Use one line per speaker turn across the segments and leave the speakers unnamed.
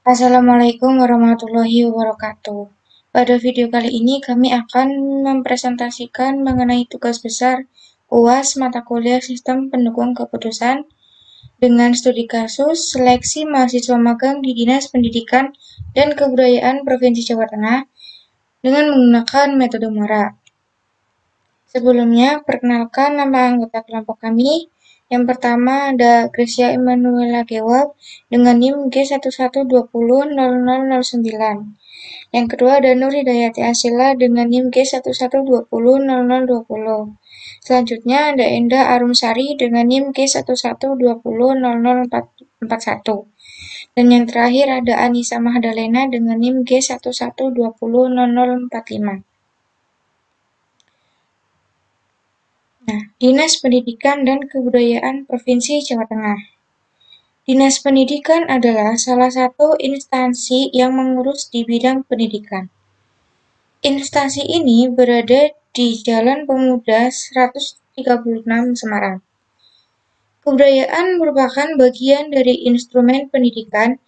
Assalamualaikum warahmatullahi wabarakatuh. Pada video kali ini kami akan mempresentasikan mengenai tugas besar UAS mata kuliah Sistem Pendukung Keputusan dengan studi kasus seleksi mahasiswa magang di Dinas Pendidikan dan Kebudayaan Provinsi Jawa Tengah dengan menggunakan metode MORA. Sebelumnya, perkenalkan nama anggota kelompok kami. Yang pertama ada Gracia Emanuela Gewab dengan NIM G11200009. Yang kedua ada Nur Hidayati Asila dengan NIM G11200020. Selanjutnya ada Enda Arumsari dengan NIM G11200041. Dan yang terakhir ada Anissa Mahdalena dengan NIM G11200045. Nah, Dinas Pendidikan dan Kebudayaan Provinsi Jawa Tengah. Dinas Pendidikan adalah salah satu instansi yang mengurus di bidang pendidikan. Instansi ini berada di Jalan Pemuda 136 Semarang. Kebudayaan merupakan bagian dari instrumen pendidikan,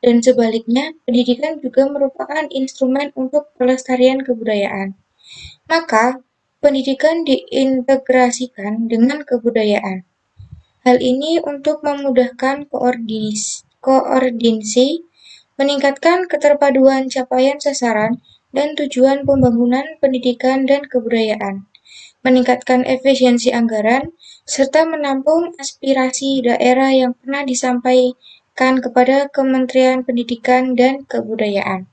dan sebaliknya, pendidikan juga merupakan instrumen untuk pelestarian kebudayaan. Maka, pendidikan diintegrasikan dengan kebudayaan. Hal ini untuk memudahkan koordinasi, meningkatkan keterpaduan capaian sasaran dan tujuan pembangunan pendidikan dan kebudayaan, meningkatkan efisiensi anggaran, serta menampung aspirasi daerah yang pernah disampaikan kepada Kementerian Pendidikan dan Kebudayaan.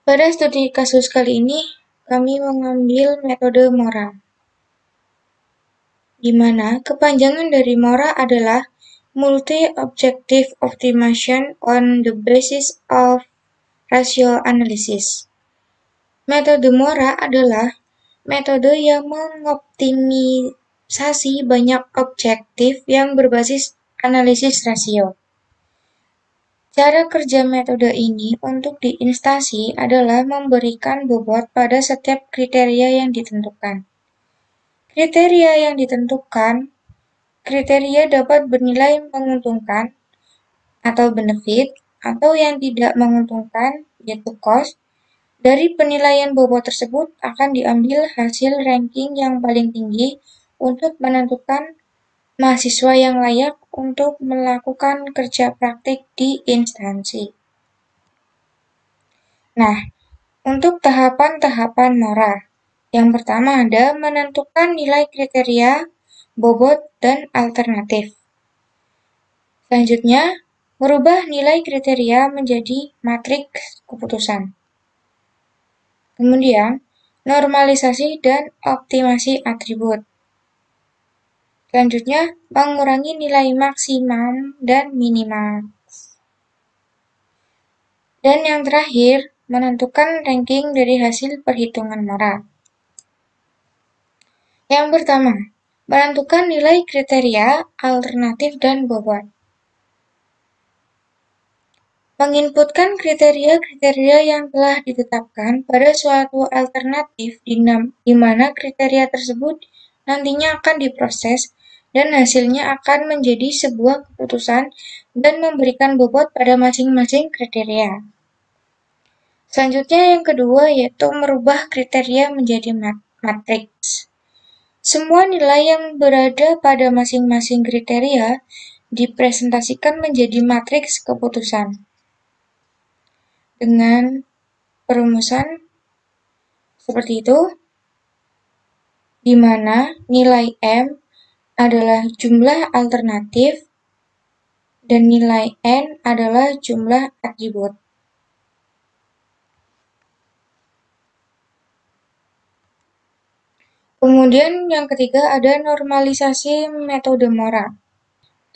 Pada studi kasus kali ini, kami mengambil metode MORA, di mana kepanjangan dari MORA adalah Multi-Objective Optimization on the Basis of Ratio Analysis. Metode MORA adalah metode yang mengoptimisasi banyak objektif yang berbasis analisis rasio. Cara kerja metode ini untuk di instansi adalah memberikan bobot pada setiap kriteria yang ditentukan. Kriteria yang ditentukan, kriteria dapat bernilai menguntungkan atau benefit, atau yang tidak menguntungkan, yaitu cost. Dari penilaian bobot tersebut akan diambil hasil ranking yang paling tinggi untuk menentukan mahasiswa yang layak untuk melakukan kerja praktik di instansi. Nah, untuk tahapan-tahapan MORA, yang pertama ada menentukan nilai kriteria, bobot, dan alternatif. Selanjutnya, merubah nilai kriteria menjadi matriks keputusan. Kemudian, normalisasi dan optimasi atribut. Selanjutnya, mengurangi nilai maksimum dan minimaks. Dan yang terakhir, menentukan ranking dari hasil perhitungan MORA. Yang pertama, menentukan nilai kriteria, alternatif, dan bobot. Menginputkan kriteria-kriteria yang telah ditetapkan pada suatu alternatif di mana kriteria tersebut nantinya akan diproses dan hasilnya akan menjadi sebuah keputusan dan memberikan bobot pada masing-masing kriteria. Selanjutnya yang kedua yaitu merubah kriteria menjadi matriks. Semua nilai yang berada pada masing-masing kriteria dipresentasikan menjadi matriks keputusan. Dengan perumusan seperti itu, di mana nilai M adalah jumlah alternatif dan nilai N adalah jumlah atribut. Kemudian yang ketiga ada normalisasi metode MORA.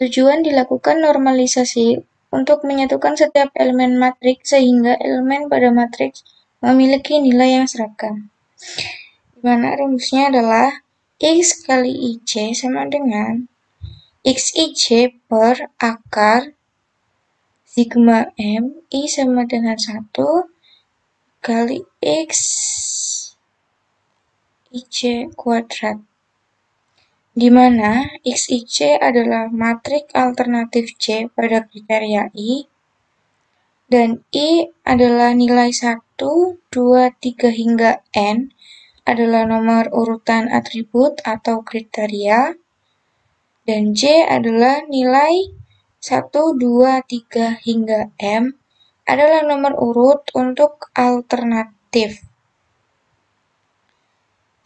Tujuan dilakukan normalisasi untuk menyatukan setiap elemen matriks sehingga elemen pada matriks memiliki nilai yang seragam. Di mana rumusnya adalah X kali IC sama dengan XIC per akar sigma M I sama dengan 1 kali X IC kuadrat. di mana XIC adalah matriks alternatif C pada kriteria I, dan I adalah nilai 1, 2, 3 hingga N adalah nomor urutan atribut atau kriteria, dan J adalah nilai 1, 2, 3 hingga M adalah nomor urut untuk alternatif.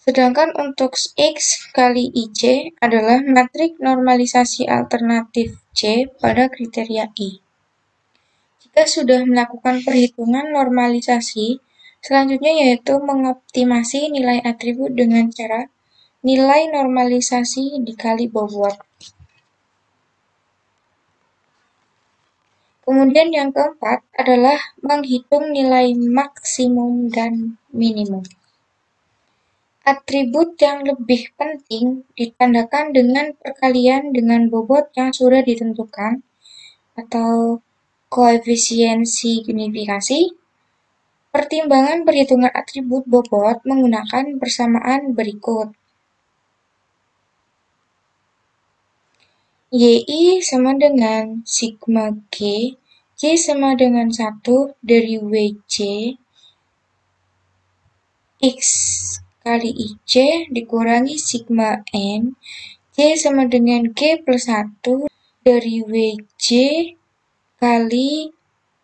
Sedangkan untuk X kali IC adalah matriks normalisasi alternatif C pada kriteria I. Jika sudah melakukan perhitungan normalisasi, selanjutnya yaitu mengoptimasi nilai atribut dengan cara nilai normalisasi dikali bobot. Kemudian yang keempat adalah menghitung nilai maksimum dan minimum. Atribut yang lebih penting ditandakan dengan perkalian dengan bobot yang sudah ditentukan atau koefisiensi unifikasi. Pertimbangan perhitungan atribut bobot menggunakan persamaan berikut. YI sama dengan sigma G, J sama dengan 1 dari WJ, X kali IC dikurangi sigma N, J sama dengan G plus 1 dari WJ kali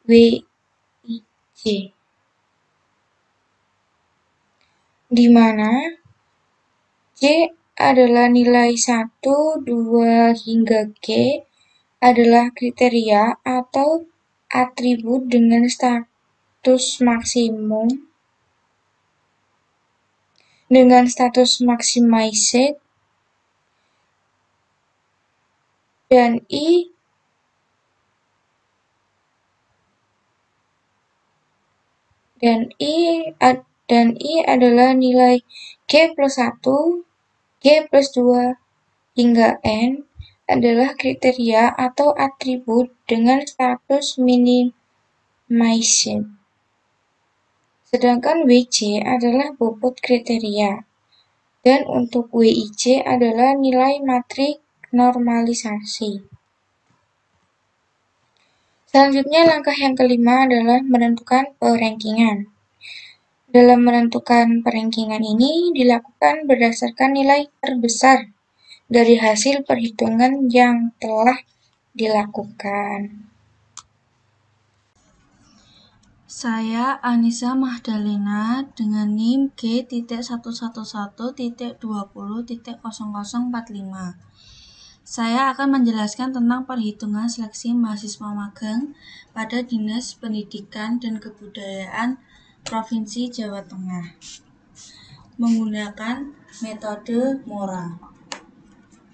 WIJ. Di mana J adalah nilai 1, 2, hingga G adalah kriteria atau atribut dengan status maksimum dengan status maximized, dan I adalah nilai G plus 1, G plus 2, hingga N adalah kriteria atau atribut dengan status minimized. Sedangkan WC adalah bobot kriteria, dan untuk WIC adalah nilai matriks normalisasi. Selanjutnya langkah yang kelima adalah menentukan perankingan. Dalam menentukan perankingan ini dilakukan berdasarkan nilai terbesar dari hasil perhitungan yang telah dilakukan.
Saya Anissa Mahdalena dengan NIM G.111.20.0045. Saya akan menjelaskan tentang perhitungan seleksi mahasiswa magang pada Dinas Pendidikan dan Kebudayaan Provinsi Jawa Tengah menggunakan metode MORA.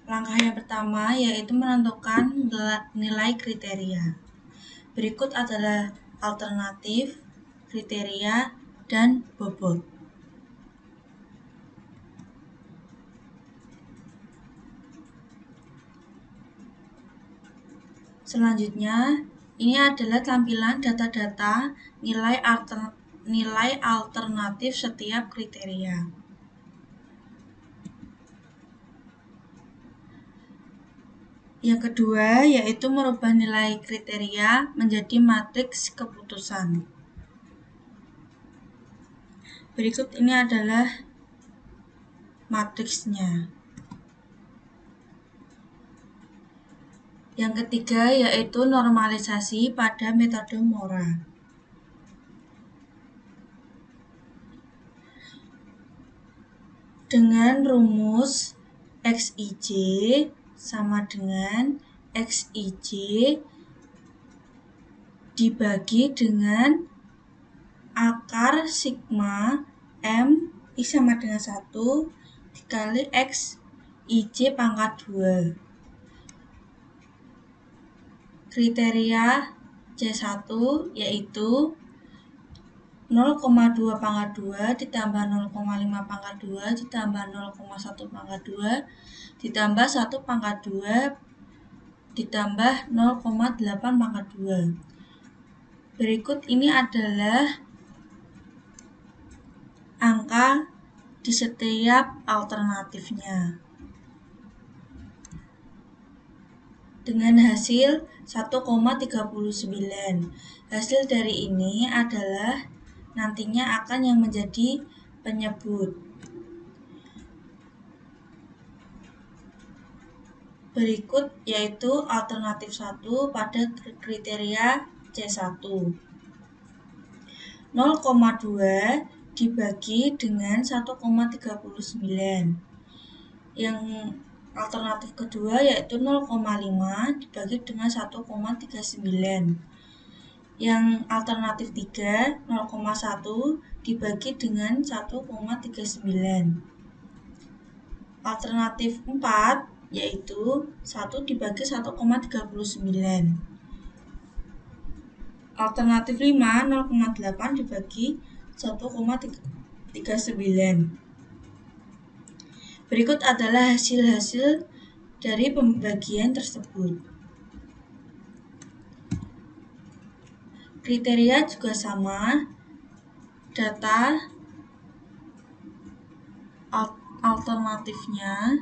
Langkah yang pertama yaitu menentukan nilai kriteria. Berikut adalah alternatif, kriteria, dan bobot. Selanjutnya, ini adalah tampilan data-data nilai alternatif setiap kriteria. Yang kedua, yaitu merubah nilai kriteria menjadi matriks keputusan. Berikut ini adalah matriksnya. Yang ketiga, yaitu normalisasi pada metode MORA. Dengan rumus XIJ sama dengan XIJ dibagi dengan akar sigma M I sama dengan 1 dikali XIJ pangkat 2. Kriteria C1 yaitu 0,2 pangkat 2 ditambah 0,5 pangkat 2 ditambah 0,1 pangkat 2 ditambah 1 pangkat 2 ditambah 0,8 pangkat 2. Berikut ini adalah angka di setiap alternatifnya. dengan hasil 1,39. Hasil dari ini adalah nantinya akan yang menjadi penyebut. Berikut yaitu alternatif 1 pada kriteria C1. 0,2 dibagi dengan 1,39. Yang alternatif kedua yaitu 0,5 dibagi dengan 1,39. Yang alternatif 3, 0,1 dibagi dengan 1,39. Alternatif 4 yaitu 1 dibagi 1,39. Alternatif 5, 0,8 dibagi 1,39. Berikut adalah hasil-hasil dari pembagian tersebut. Kriteria juga sama, data alternatifnya,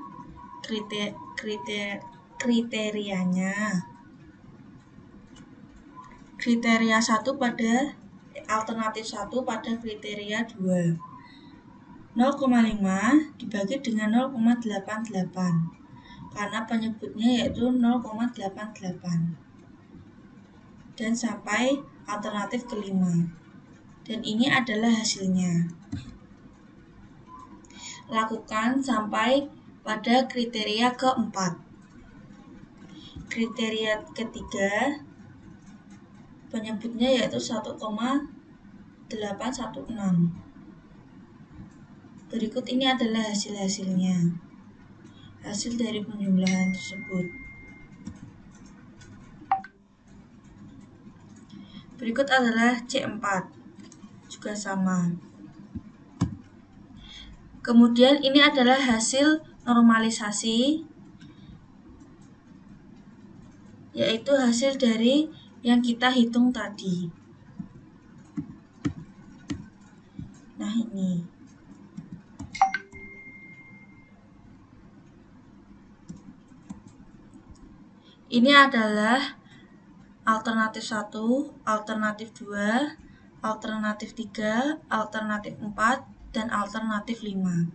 kriterianya. Kriteria 1 pada alternatif 1 pada kriteria 2. 0,5 dibagi dengan 0,88 karena penyebutnya yaitu 0,88 dan sampai alternatif kelima, dan ini adalah hasilnya. Lakukan sampai pada kriteria keempat. Kriteria ketiga penyebutnya yaitu 1,816. Berikut ini adalah hasil-hasilnya. Hasil dari penjumlahan tersebut. Berikut adalah C4. Juga sama. Kemudian ini adalah hasil normalisasi, yaitu hasil dari yang kita hitung tadi. Nah, ini. Ini adalah alternatif 1, alternatif 2, alternatif 3, alternatif 4, dan alternatif 5.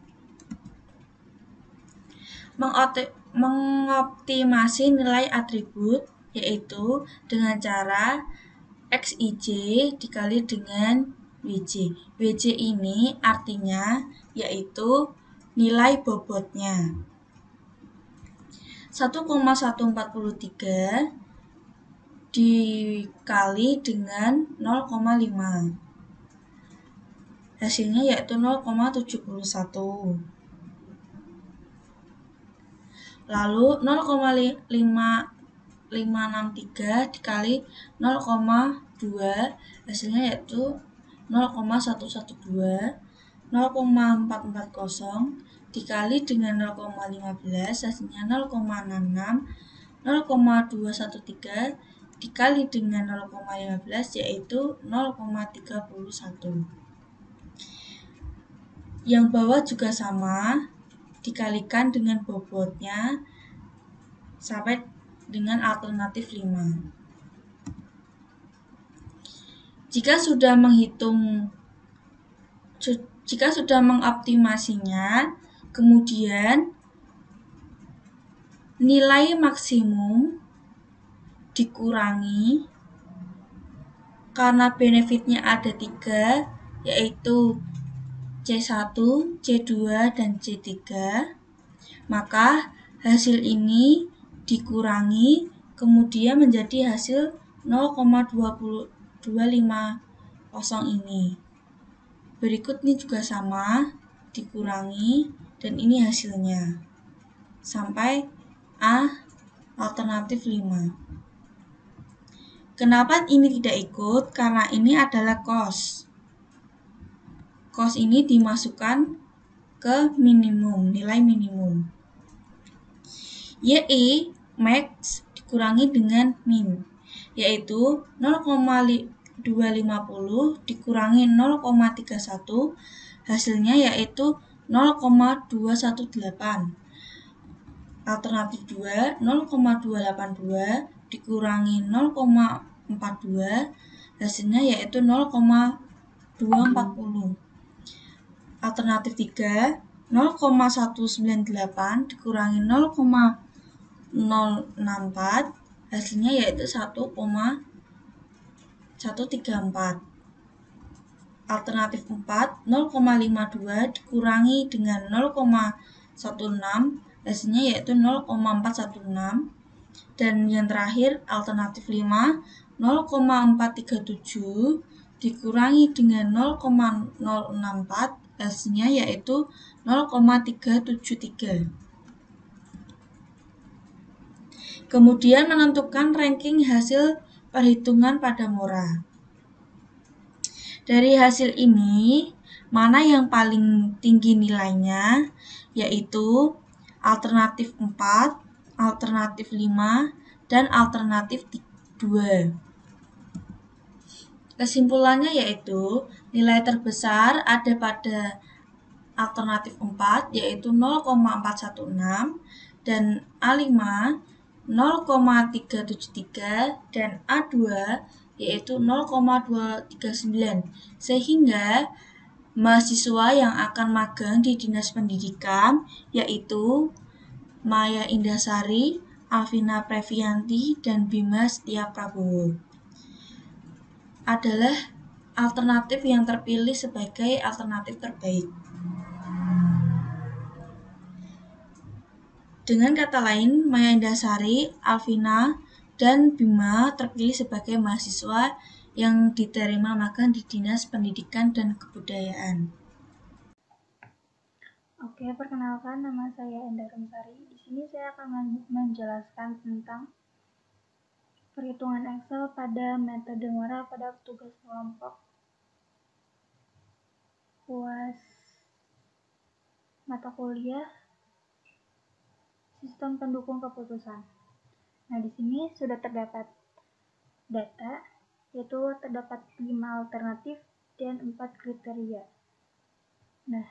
Mengoptimasi nilai atribut yaitu dengan cara XIJ dikali dengan WJ. WJ ini artinya yaitu nilai bobotnya. 1,143 dikali dengan 0,5. Hasilnya yaitu 0,71. Lalu 0,563 dikali 0,2 hasilnya yaitu 0,112. 0,440 dikali dengan 0,15 hasilnya 0,66. 0,213 dikali dengan 0,15 yaitu 0,31. Yang bawah juga sama, dikalikan dengan bobotnya sampai dengan alternatif 5. Jika sudah mengoptimasinya, kemudian nilai maksimum dikurangi karena benefitnya ada 3, yaitu C1, C2, dan C3, maka hasil ini dikurangi kemudian menjadi hasil 0,250 ini. Berikut ini juga sama, dikurangi, dan ini hasilnya. Sampai A, alternatif 5. Kenapa ini tidak ikut? Karena ini adalah cost. Cost ini dimasukkan ke minimum, nilai minimum. YI max dikurangi dengan min, yaitu 0,250 dikurangi 0,31, hasilnya yaitu 0,218. Alternatif 2, 0,282 dikurangi 0,42, hasilnya yaitu 0,240. Alternatif 3, 0,198 dikurangi 0,064, hasilnya yaitu 1,134. Alternatif 4, 0,52 dikurangi dengan 0,16, hasilnya yaitu 0,416. Dan yang terakhir, alternatif 5, 0,437 dikurangi dengan 0,064, hasilnya yaitu 0,373. Kemudian menentukan ranking hasil perhitungan pada mora. Dari hasil ini, mana yang paling tinggi nilainya, yaitu alternatif 4, alternatif 5, dan alternatif 2. Kesimpulannya yaitu nilai terbesar ada pada alternatif 4 yaitu 0,416 dan A5 0,373 dan A2 yaitu 0,239, sehingga mahasiswa yang akan magang di Dinas Pendidikan yaitu Maya Indasari, Alvina Previanti, dan Bima Setia Prabowo adalah alternatif yang terpilih sebagai alternatif terbaik. Dengan kata lain, Maya Indasari, Alvina, dan Bima terpilih sebagai mahasiswa yang diterima magang di Dinas Pendidikan dan Kebudayaan.
Oke, perkenalkan, nama saya Enda Rumsari. Di sini saya akan menjelaskan tentang perhitungan Excel pada metode mora pada tugas kelompok UAS mata kuliah Sistem Pendukung Keputusan. Nah, di sini sudah terdapat data, yaitu terdapat 5 alternatif dan 4 kriteria. Nah,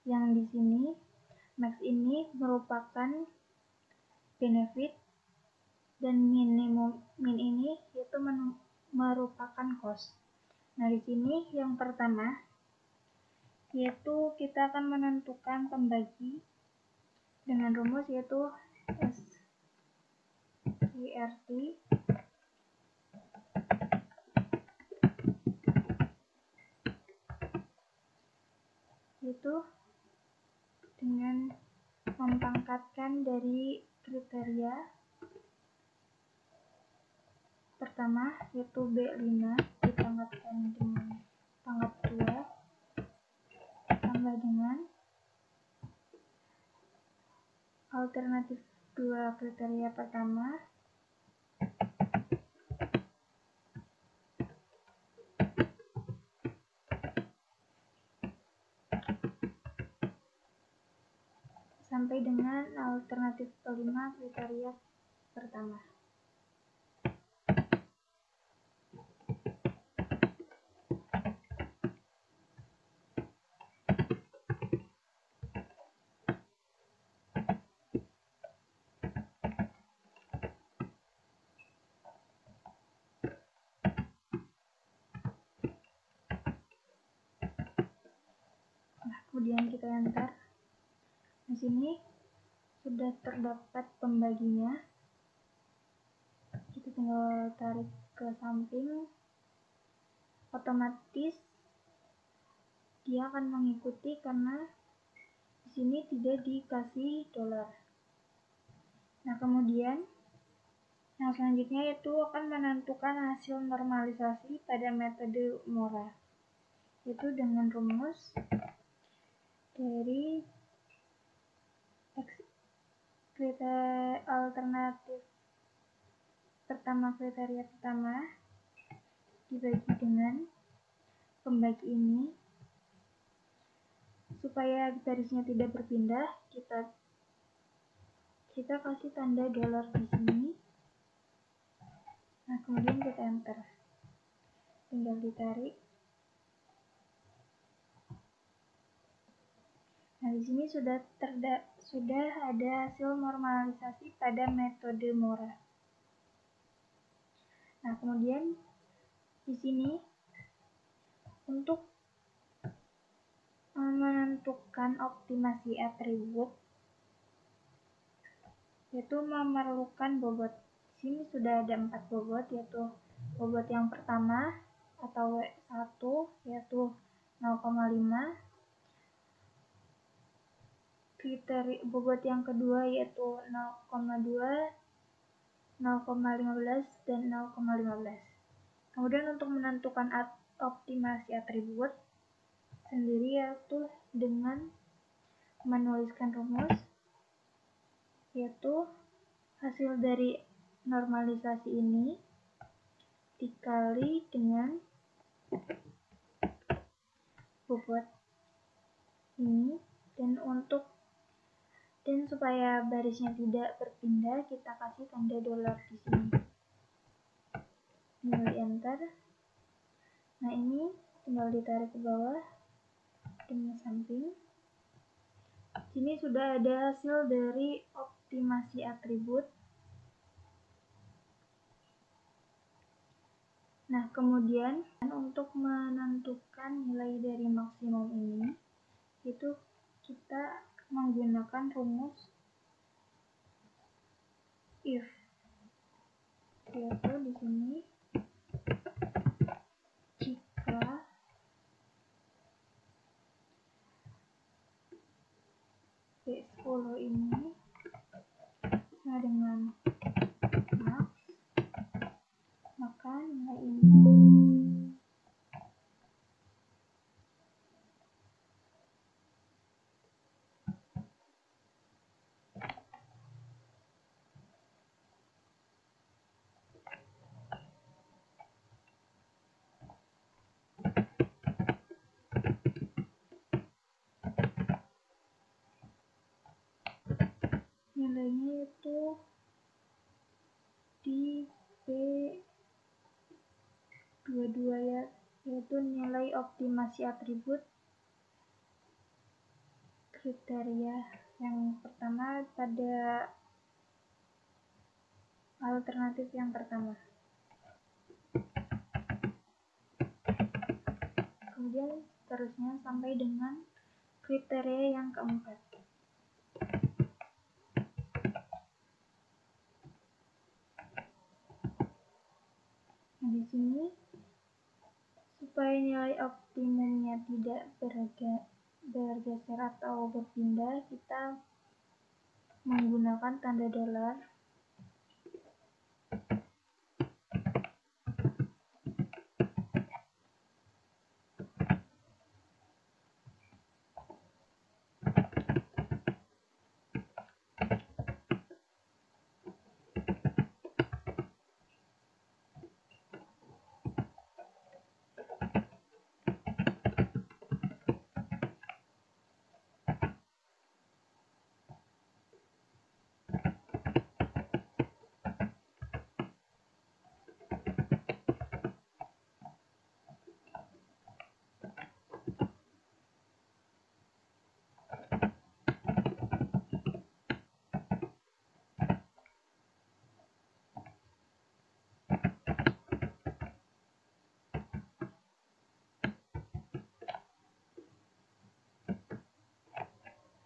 yang di sini max ini merupakan benefit dan min ini yaitu merupakan cost. Nah, di sini yang pertama yaitu kita akan menentukan pembagi dengan rumus yaitu SWRT yaitu dengan mempangkatkan dari kriteria pertama yaitu B5 dipangkatkan dengan pangkat 2 tambah dengan alternatif 2 kriteria pertama sampai dengan alternatif kelima kriteria pertama. Nah, kemudian kita enter. Di sini sudah terdapat pembaginya. Kita tinggal tarik ke samping. Otomatis dia akan mengikuti karena di sini tidak dikasih dolar. Nah, kemudian yang selanjutnya yaitu akan menentukan hasil normalisasi pada metode mora, yaitu dengan rumus dari alternatif pertama kriteria pertama dibagi dengan pembagi ini. Supaya garisnya tidak berpindah, kita kasih tanda dolar di sini. Nah, kemudian kita enter. Tinggal ditarik. Nah, di sini sudah ada hasil normalisasi pada metode Mora. Nah, kemudian di sini untuk menentukan optimasi atribut yaitu memerlukan bobot. Di sini sudah ada 4 bobot, yaitu bobot yang pertama atau W1 yaitu 0,5, kriteria bobot yang kedua yaitu 0,2, 0,15 dan 0,15. Kemudian untuk menentukan optimasi atribut sendiri yaitu dengan menuliskan rumus, yaitu hasil dari normalisasi ini dikali dengan bobot ini, dan supaya barisnya tidak berpindah kita kasih tanda dolar di sini. Tinggal enter. Nah, ini tinggal ditarik ke bawah dan ke samping. Sini sudah ada hasil dari optimasi atribut. Nah, kemudian untuk menentukan nilai dari maksimum ini, itu kita menggunakan rumus if, yaitu di sini jika P10 ini sama dengan max, maka nilai ini nilainya itu di P22 ya, yaitu nilai optimasi atribut kriteria yang pertama pada alternatif yang pertama. Kemudian seterusnya sampai dengan kriteria yang keempat. Nah, di sini supaya nilai optimumnya tidak bergeser atau berpindah, kita menggunakan tanda dolar.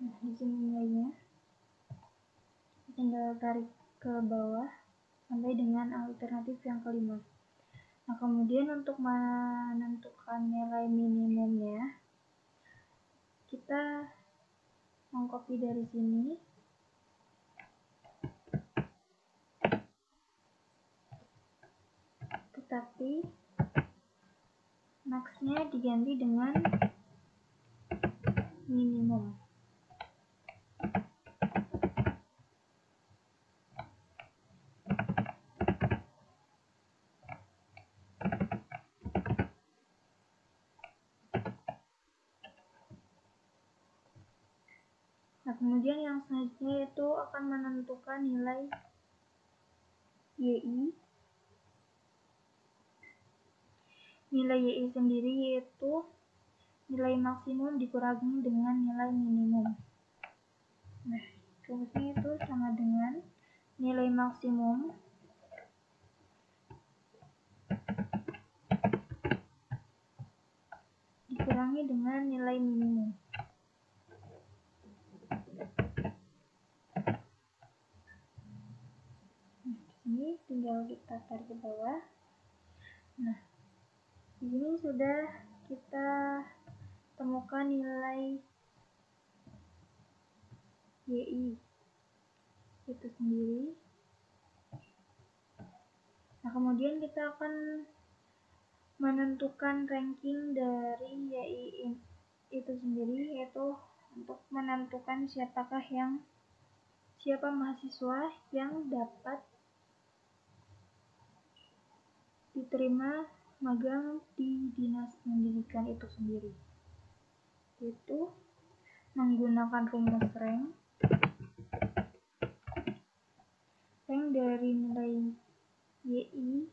Nah, di sini nilainya tinggal tarik ke bawah sampai dengan alternatif yang kelima. Nah, kemudian untuk menentukan nilai minimumnya, kita mengcopy dari sini, tetapi max-nya diganti dengan minimum. Nah, kemudian yang selanjutnya itu akan menentukan nilai YI. Nilai YI sendiri yaitu nilai maksimum dikurangi dengan nilai minimum. Nah, rumusnya itu sama dengan nilai maksimum dikurangi dengan nilai minimum. Nah, ini tinggal kita tarik ke bawah. Nah, di sini sudah kita temukan nilai YI itu sendiri. Nah, kemudian kita akan menentukan ranking dari YI itu sendiri, yaitu untuk menentukan siapa mahasiswa yang dapat diterima magang di Dinas Pendidikan itu sendiri, yaitu menggunakan rumus rank dari nilai YI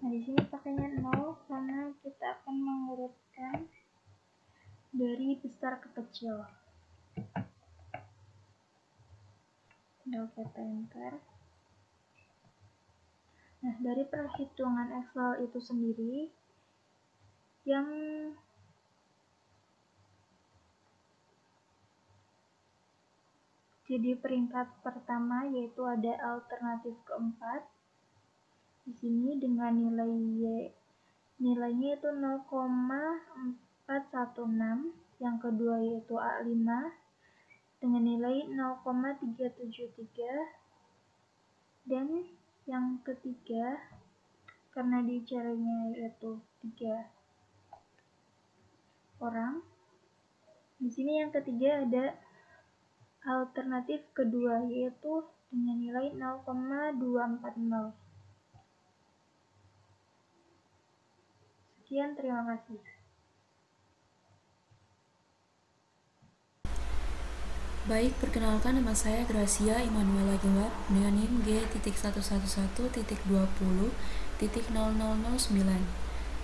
Nah, di sini pakainya 0 karena kita akan mengurutkan dari besar ke kecil. Tinggal kita enter. Nah, dari perhitungan Excel itu sendiri, yang jadi peringkat pertama yaitu ada alternatif keempat. Di sini dengan nilainya itu 0,416, yang kedua yaitu A5 dengan nilai 0,373, dan yang ketiga karena dicarinya yaitu 3 orang. Di sini yang ketiga ada alternatif kedua yaitu dengan nilai 0,240. Sekian, terima kasih.
Baik, perkenalkan, nama saya Gracia Immanuela Gelap dengan NIM G.111.20.0009.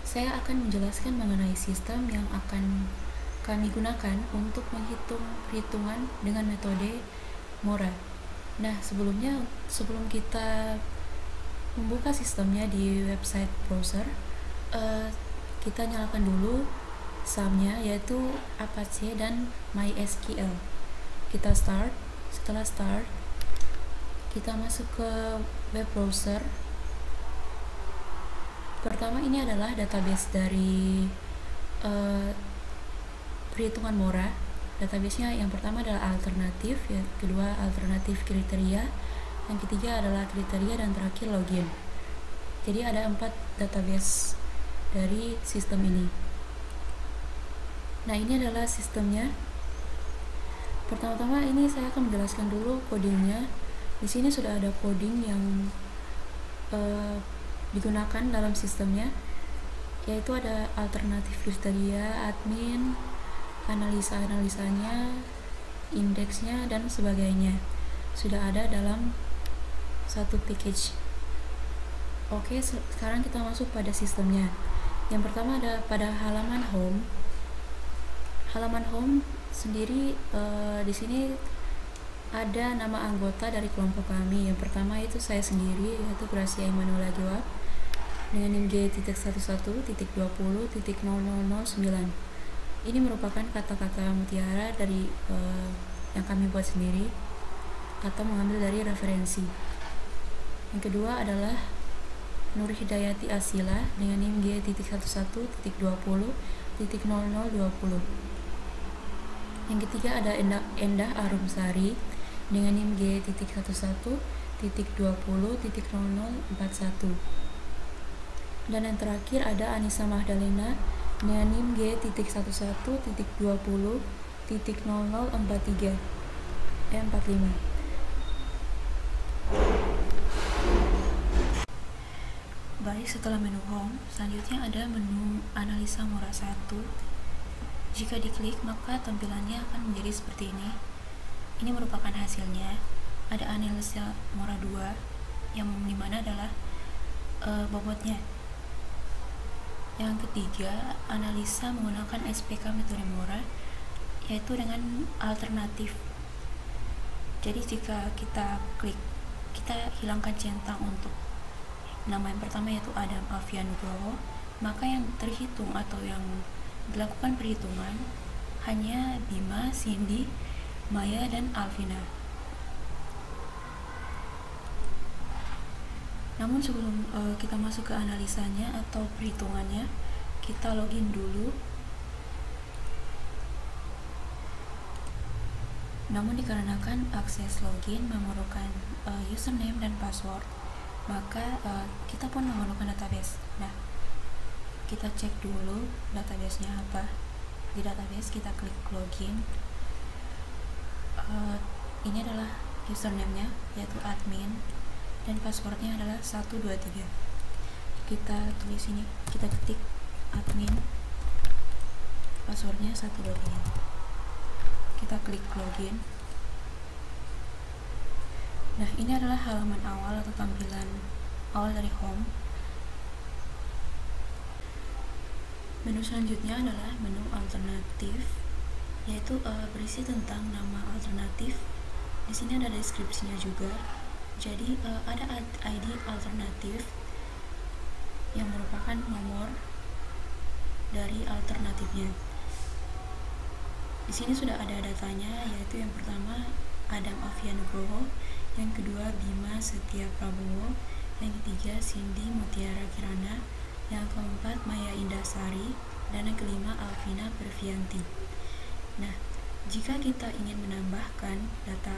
Saya akan menjelaskan mengenai sistem yang akan kami gunakan untuk menghitung perhitungan dengan metode Mora. Nah, sebelum kita membuka sistemnya di website browser, kita nyalakan dulu sumnya, yaitu Apache dan MySQL. Kita start. Setelah start, kita masuk ke web browser. Pertama, ini adalah database dari perhitungan Mora. Databasenya yang pertama adalah alternatif, yang kedua alternatif kriteria, yang ketiga adalah kriteria, dan terakhir login. Jadi ada 4 database dari sistem ini. Nah, ini adalah sistemnya. Pertama-tama ini saya akan menjelaskan dulu codingnya. Di sini sudah ada coding yang digunakan dalam sistemnya, yaitu ada alternatif kriteria, admin, analisa-analisanya, indeksnya, dan sebagainya. Sudah ada dalam satu package. Oke, sekarang kita masuk pada sistemnya. Yang pertama ada pada halaman home. Halaman home sendiri di sini ada nama anggota dari kelompok kami. Yang pertama itu saya sendiri, yaitu Gracia Immanuela Gelap dengan NIM G.111.20.0009. Ini merupakan kata-kata mutiara dari yang kami buat sendiri atau mengambil dari referensi. Yang kedua adalah Nur Hidayati Asila dengan NIM G.111.20.0020. Yang ketiga ada Endah Arumsari dengan NIM G.111.20.0041. Dan yang terakhir ada Anissa Mahdalena dengan NIM G.111.20.0043. Baik, setelah menu home, selanjutnya ada menu analisa Mora 1. Jika diklik, maka tampilannya akan menjadi seperti ini. Ini merupakan hasilnya. Ada analisa Mora 2 yang dimana adalah bobotnya. Yang ketiga, analisa menggunakan SPK metode Mora, yaitu dengan alternatif. Jadi jika kita klik, kita hilangkan centang untuk nama yang pertama yaitu Adam Alfian Nugroho, maka yang terhitung atau yang dilakukan perhitungan hanya Bima, Cindy, Maya, dan Alvina. Namun sebelum kita masuk ke analisanya atau perhitungannya, kita login dulu. Namun dikarenakan akses login memerlukan username dan password, maka kita pun memerlukan database. Nah, kita cek dulu databasenya apa. Di database kita klik login. Ini adalah username-nya yaitu admin, dan passwordnya adalah 123. Kita tulis ini, kita ketik admin, passwordnya 123. Kita klik login. Nah, ini adalah halaman awal atau tampilan awal dari home. Menu selanjutnya adalah menu alternatif, yaitu berisi tentang nama alternatif. Di sini ada deskripsinya juga. Jadi ada ID alternatif yang merupakan nomor dari alternatifnya. Di sini sudah ada datanya, yaitu yang pertama Adam Alfian Nugroho, yang kedua Bima Setia Prabowo, yang ketiga Cindy Mutiara Kirana, yang keempat Maya Indasari, dan yang kelima Alvina Pervianti. Nah, jika kita ingin menambahkan data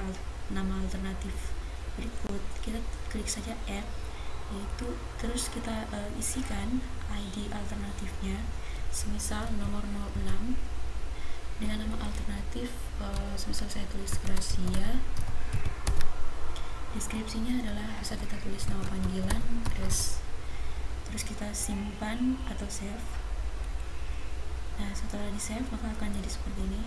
nama alternatif berikut, kita klik saja add, yaitu terus kita isikan ID alternatifnya, semisal nomor 06 dengan nama alternatif, semisal saya tulis Gracia. Deskripsinya adalah bisa kita tulis nama panggilan, terus kita simpan atau save. Nah, setelah di save maka akan jadi seperti ini.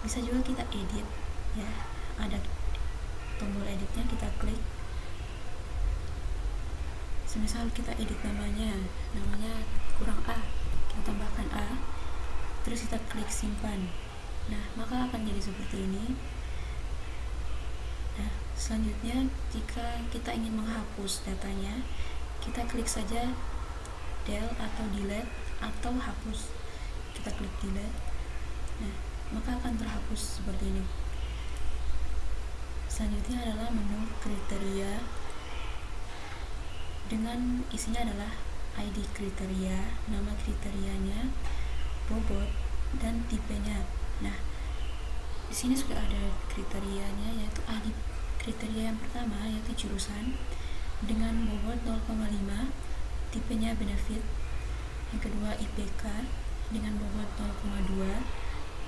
Bisa juga kita edit, ya, ada tombol editnya, kita klik. Semisal kita edit namanya kurang A, kita tambahkan A, terus kita klik simpan. Nah, maka akan jadi seperti ini. Nah, selanjutnya jika kita ingin menghapus datanya, kita klik saja del atau delete atau hapus. Kita klik delete. Nah, maka akan terhapus seperti ini. Selanjutnya adalah menu kriteria, dengan isinya adalah ID kriteria, nama kriterianya, bobot, dan tipenya. Nah, di sini sudah ada kriterianya, yaitu ID kriteria yang pertama yaitu jurusan dengan bobot 0,5, tipenya benefit. Yang kedua IPK dengan bobot 0,2,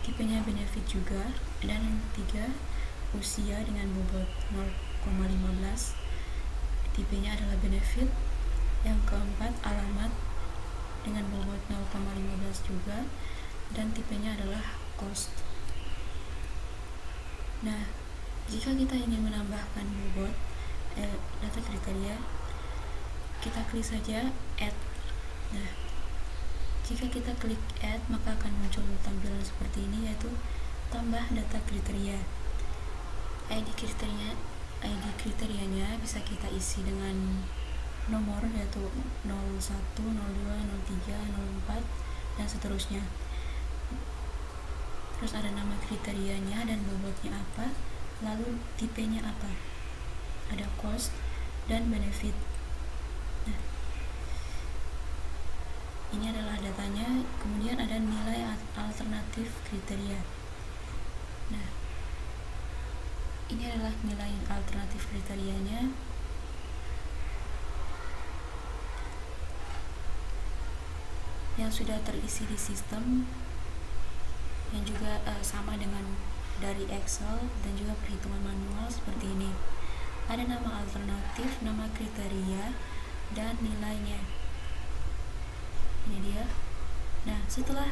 tipenya benefit juga. Dan yang ketiga usia dengan bobot 0,15, tipenya adalah benefit. Yang keempat alamat dengan bobot 0,15 juga, dan tipenya adalah cost. Nah, jika kita ingin menambahkan bobot data kriteria, kita klik saja add. Nah, jika kita klik add maka akan muncul tampilan seperti ini, yaitu tambah data kriteria. ID kriterianya bisa kita isi dengan nomor, yaitu 01, 02, 03, 04, dan seterusnya. Terus ada nama kriterianya dan bobotnya apa, lalu tipenya apa, ada cost dan benefit. Nah, ini adalah datanya. Kemudian ada nilai alternatif kriteria. Nah, ini adalah nilai alternatif kriterianya. Yang sudah terisi di sistem, yang juga sama dengan dari Excel dan juga perhitungan manual seperti ini. Ada nama alternatif, nama kriteria, dan nilainya. Ini dia. Nah, setelah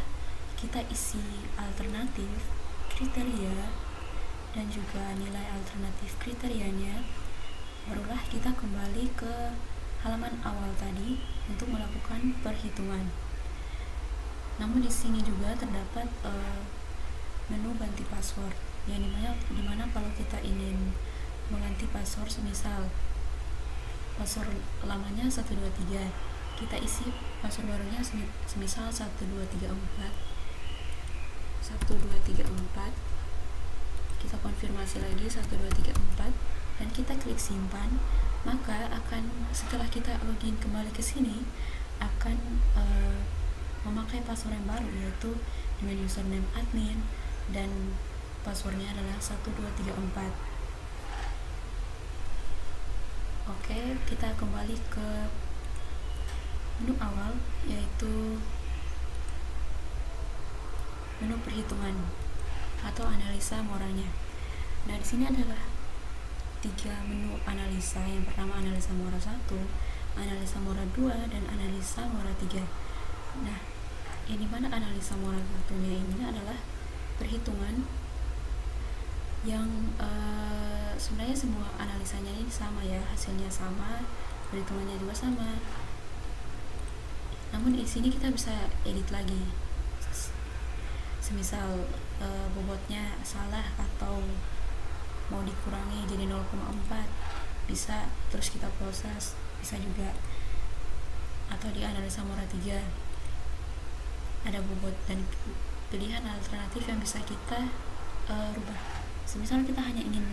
kita isi alternatif kriteria dan juga nilai alternatif kriterianya, barulah kita kembali ke halaman awal tadi untuk melakukan perhitungan. Namun di sini juga terdapat menu ganti password, yang dimana kalau kita ingin mengganti password, semisal password lamanya 123, kita isi password barunya semisal 1234, kita konfirmasi lagi 1234 dan kita klik simpan. Maka setelah kita login kembali ke sini akan memakai password yang baru, yaitu dengan username admin dan passwordnya adalah 1234. Oke, kita kembali ke menu awal, yaitu menu perhitungan atau analisa moranya. Nah, di sini adalah 3 menu analisa. Yang pertama analisa mora 1, analisa mora 2, dan analisa mora 3. Nah, yang dimana analisa mora 1-nya ini adalah perhitungan yang sebenarnya semua analisanya ini sama ya, hasilnya sama, perhitungannya juga sama. Namun di sini kita bisa edit lagi. Semisal bobotnya salah atau mau dikurangi jadi 0,4, bisa terus kita proses, bisa juga. Atau di analisa mora 3 ada bobot dan pilihan alternatif yang bisa kita rubah. Semisal kita hanya ingin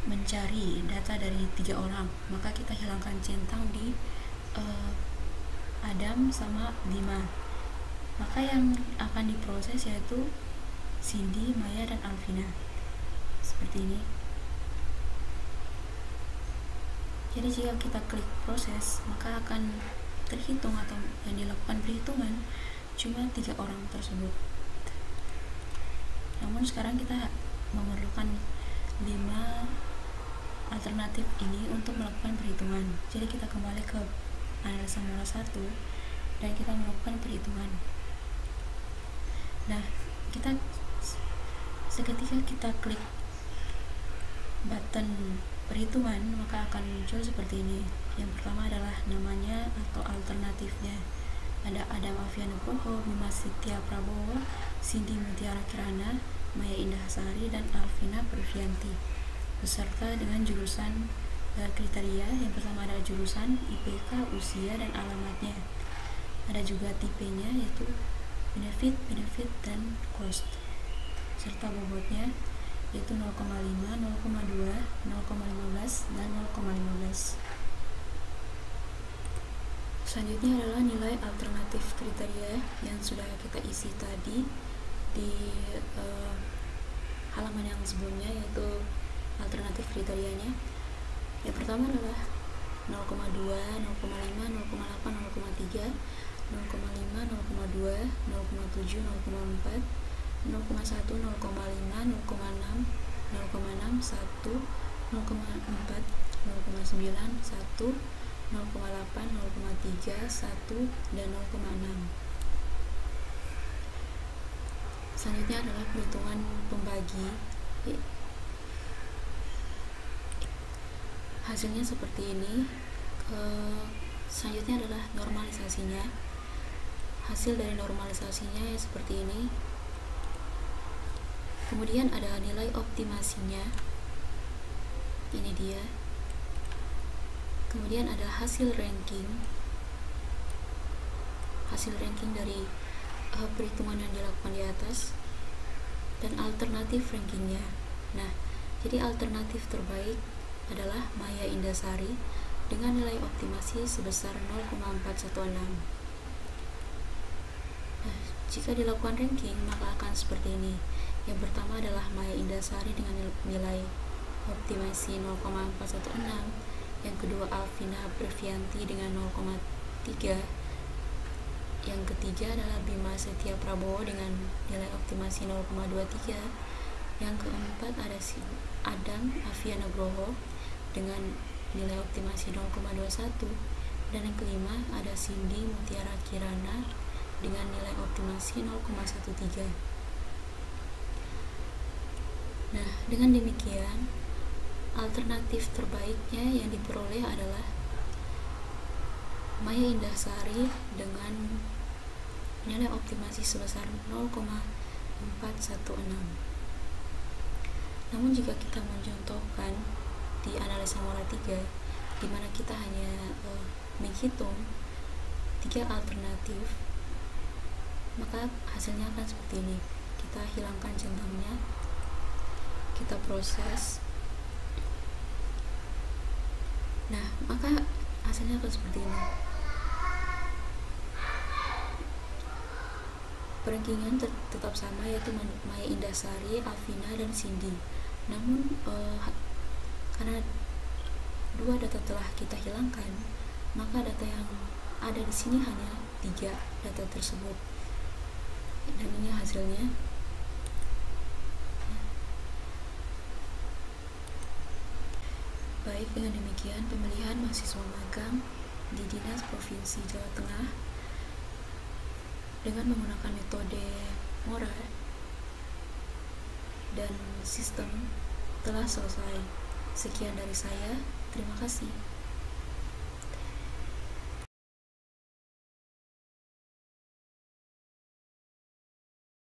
mencari data dari 3 orang, maka kita hilangkan centang di Adam sama Dima. Maka yang akan diproses yaitu Cindy, Maya, dan Alvina. Seperti ini. Jadi jika kita klik proses, maka akan terhitung atau yang dilakukan perhitungan cuma 3 orang tersebut. Namun sekarang kita memerlukan 5 alternatif ini untuk melakukan perhitungan. Jadi kita kembali ke analisa mora 1 dan kita melakukan perhitungan. Nah, seketika kita klik button perhitungan, maka akan muncul seperti ini. Yang pertama adalah namanya atau alternatifnya. Ada Adam Alfian Nugroho, Bima Setia Prabowo, Cindy Mutiara Kirana, Maya Indah Sari, dan Alvina Pervianti, beserta dengan jurusan kriteria. Yang pertama ada jurusan, IPK, usia, dan alamatnya. Ada juga tipenya, yaitu benefit, dan cost, serta bobotnya yaitu 0,5, 0,2, 0,15, dan 0,15. Selanjutnya adalah nilai alternatif kriteria yang sudah kita isi tadi di halaman yang sebelumnya, yaitu alternatif kriterianya. Yang pertama adalah 0,2, 0,5, 0,8, 0,3, 0,5, 0,2, 0,7, 0,4, 0,1, 0,5, 0,6, 0,6, 1, 0,8, 0,9, 1, 0,8, 0,3, 1, dan 0,6. Selanjutnya adalah perhitungan pembagi. Hasilnya seperti ini. Selanjutnya adalah normalisasinya. Hasil dari normalisasinya seperti ini. Kemudian ada nilai optimasinya, ini dia. Kemudian ada hasil ranking dari perhitungan yang dilakukan di atas, dan alternatif rankingnya. Nah, jadi alternatif terbaik adalah Maya Indasari dengan nilai optimasi sebesar 0,416. Nah, jika dilakukan ranking maka akan seperti ini. Yang pertama adalah Maya Indasari dengan nilai optimasi 0,416. Yang kedua Alvina Pervianti dengan 0,3. Yang ketiga adalah Bima Setia Prabowo dengan nilai optimasi 0,23. Yang keempat ada Adam Alfian Nugroho dengan nilai optimasi 0,21. Dan yang kelima ada Cindy Mutiara Kirana dengan nilai optimasi 0,13. Nah, dengan demikian alternatif terbaiknya yang diperoleh adalah Maya Indahsari dengan nilai optimasi sebesar 0,416. Namun jika kita mencontohkan di analisa moral 3, di mana kita hanya menghitung 3 alternatif, maka hasilnya akan seperti ini. Kita hilangkan centangnya, kita proses. Nah, maka hasilnya akan seperti ini. Rankingan tetap sama, yaitu Maya Indahsari, Alvina, dan Cindy. Namun karena 2 data telah kita hilangkan, maka data yang ada di sini hanya 3 data tersebut. Dan ini hasilnya. Baik, dengan demikian pemilihan mahasiswa magang di Dinas Provinsi Jawa Tengah dengan menggunakan metode moral dan sistem telah selesai. Sekian dari saya, terima kasih.